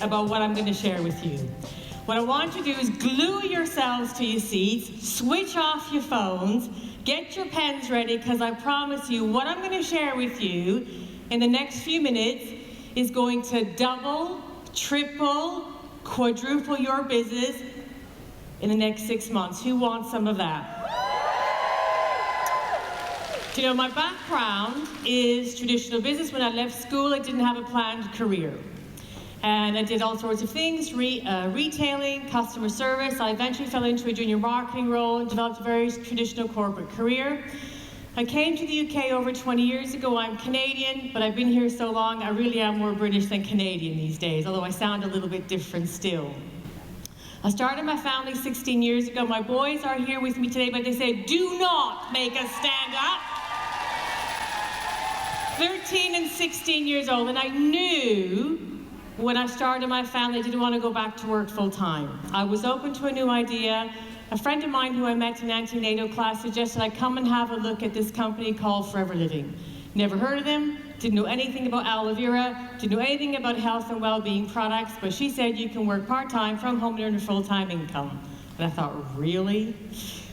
about what I'm going to share with you. What I want you to do is glue yourselves to your seats, switch off your phones, get your pens ready, because I promise you what I'm going to share with you in the next few minutes is going to double, triple, quadruple your business in the next 6 months. Who wants some of that? You know, my background is traditional business. When I left school, I didn't have a planned career. And I did all sorts of things, retailing, customer service. I eventually fell into a junior marketing role and developed a very traditional corporate career. I came to the UK over 20 years ago. I'm Canadian, but I've been here so long, I really am more British than Canadian these days, although I sound a little bit different still. I started my family 16 years ago. My boys are here with me today, but they say, do not make us stand up. 13 and 16 years old, and I knew when I started my family I didn't want to go back to work full time. I was open to a new idea. A friend of mine who I met in antenatal class suggested I come and have a look at this company called Forever Living. Never heard of them, didn't know anything about aloe vera, didn't know anything about health and well-being products, but she said you can work part-time from home and earn a full-time income. And I thought, really?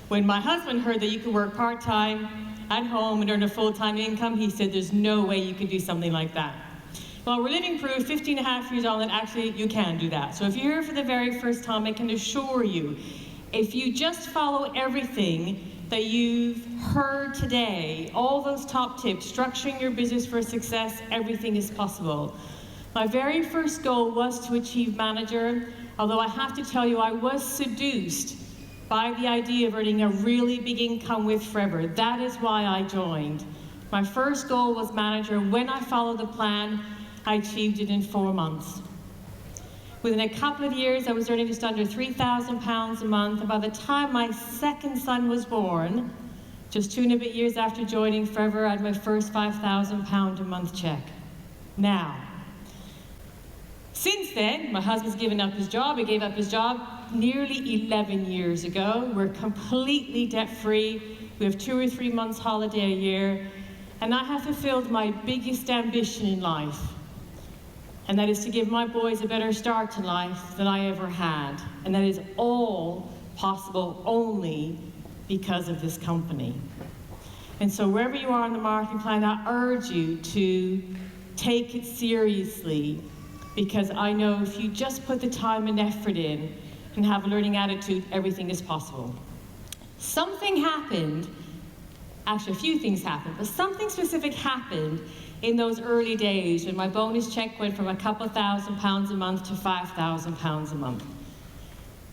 When my husband heard that you could work part-time at home and earn a full-time income, he said there's no way you could do something like that. Well, we're living proof, 15 and a half years on, that actually you can do that. So if you're here for the very first time, I can assure you, if you just follow everything that you've heard today, all those top tips, structuring your business for success, everything is possible. My very first goal was to achieve manager, although I have to tell you, I was seduced by the idea of earning a really big income with Forever. That is why I joined. My first goal was manager. When I followed the plan, I achieved it in 4 months. Within a couple of years, I was earning just under £3,000 a month. And by the time my second son was born, just 2 and a bit years after joining Forever, I had my first £5,000 a month check. Now, since then, my husband's given up his job. He gave up his job nearly 11 years ago. We're completely debt-free. We have 2 or 3 months holiday a year. And I have fulfilled my biggest ambition in life. And that is to give my boys a better start in life than I ever had. And that is all possible only because of this company. And so wherever you are on the marketing plan, I urge you to take it seriously, because I know if you just put the time and effort in and have a learning attitude, everything is possible. Something happened, actually a few things happened, but something specific happened in those early days when my bonus check went from a couple £1,000 a month to £5,000 a month.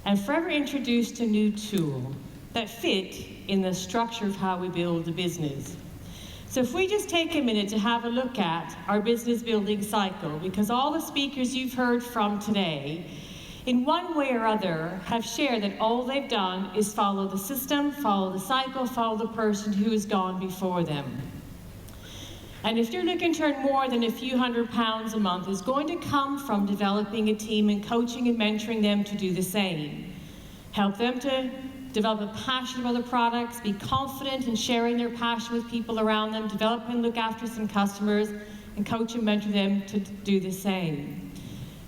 And Forever introduced a new tool that fit in the structure of how we build a business. So if we just take a minute to have a look at our business building cycle, because all the speakers you've heard from today, in one way or other, have shared that all they've done is follow the system, follow the cycle, follow the person who has gone before them. And if you're looking to earn more than a few £100s a month, it's going to come from developing a team and coaching and mentoring them to do the same. Help them to develop a passion about the products, be confident in sharing their passion with people around them, develop and look after some customers, and coach and mentor them to do the same.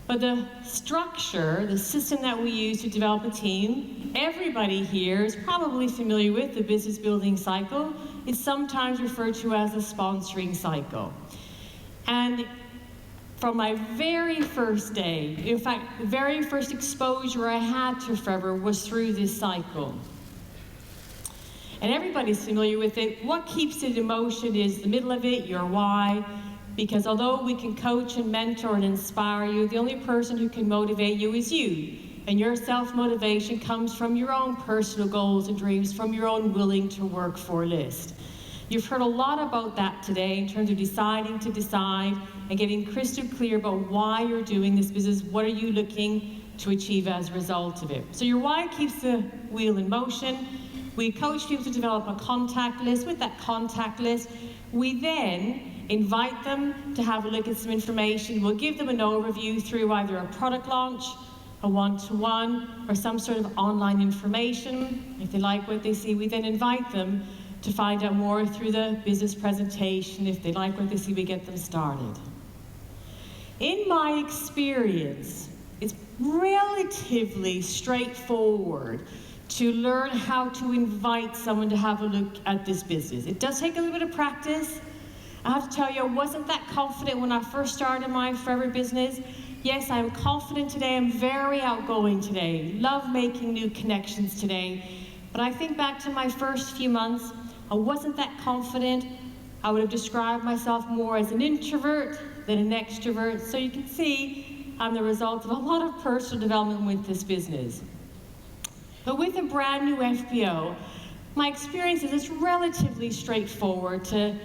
But the structure, the system that we use to develop a team, everybody here is probably familiar with the business building cycle. It's sometimes referred to as a sponsoring cycle. And from my very first day, in fact, the very first exposure I had to Forever was through this cycle. And everybody's familiar with it. What keeps it in motion is the middle of it, your why. Because although we can coach and mentor and inspire you, the only person who can motivate you is you. And your self-motivation comes from your own personal goals and dreams, from your own willing to work for list. You've heard a lot about that today in terms of deciding to decide and getting crystal clear about why you're doing this business. What are you looking to achieve as a result of it? So your why keeps the wheel in motion. We coach people to develop a contact list. With that contact list, we then invite them to have a look at some information. We'll give them an overview through either a product launch, a one-to-one, or some sort of online information. If they like what they see, we then invite them to find out more through the business presentation. If they like what they see, we get them started. In my experience, relatively straightforward to learn how to invite someone to have a look at this business. It does take a little bit of practice. I have to tell you, I wasn't that confident when I first started my Forever business. Yes, I'm confident today, I'm very outgoing today, love making new connections today. But I think back to my first few months, I wasn't that confident. I would have described myself more as an introvert than an extrovert. So you can see I'm the result of a lot of personal development with this business. But with a brand new FBO, my experience is it's relatively straightforward to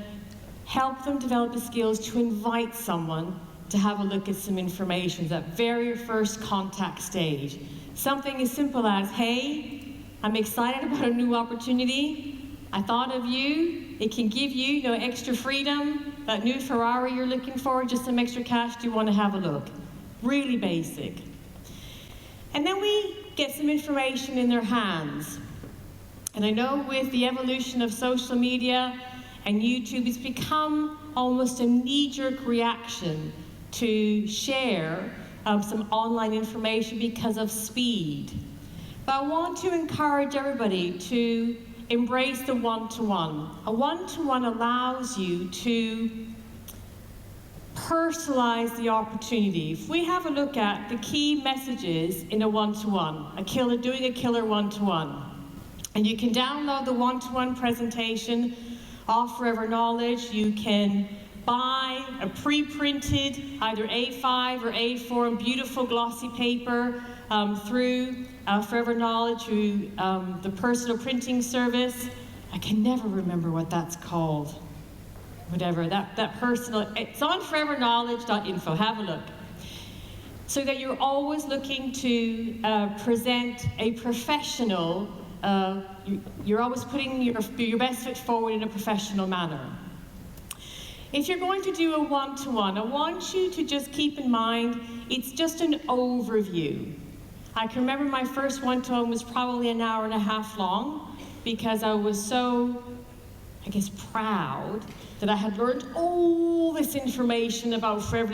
help them develop the skills to invite someone to have a look at some information, that very first contact stage. Something as simple as, hey, I'm excited about a new opportunity. I thought of you. It can give you, extra freedom, that new Ferrari you're looking for, just some extra cash. Do you want to have a look? Really basic. And then we get some information in their hands. And I know with the evolution of social media and YouTube, it's become almost a knee-jerk reaction to share some online information because of speed. But I want to encourage everybody to embrace the one-to-one. A one-to-one allows you to personalize the opportunity. If we have a look at the key messages in a one-to-one, doing a killer one-to-one, and you can download the one-to-one presentation off Forever Knowledge. You can buy a pre-printed, either A5 or A4, beautiful glossy paper through Forever Knowledge, through the personal printing service. I can never remember what that's called. Whatever, that personal, it's on foreverknowledge.info, have a look. So that you're always looking to present a professional, you're always putting your best foot forward in a professional manner. If you're going to do a one-to-one, I want you to just keep in mind, it's just an overview. I can remember my first one-to-one was probably an hour and a half long because I was so, proud that I had learned all this information about Forever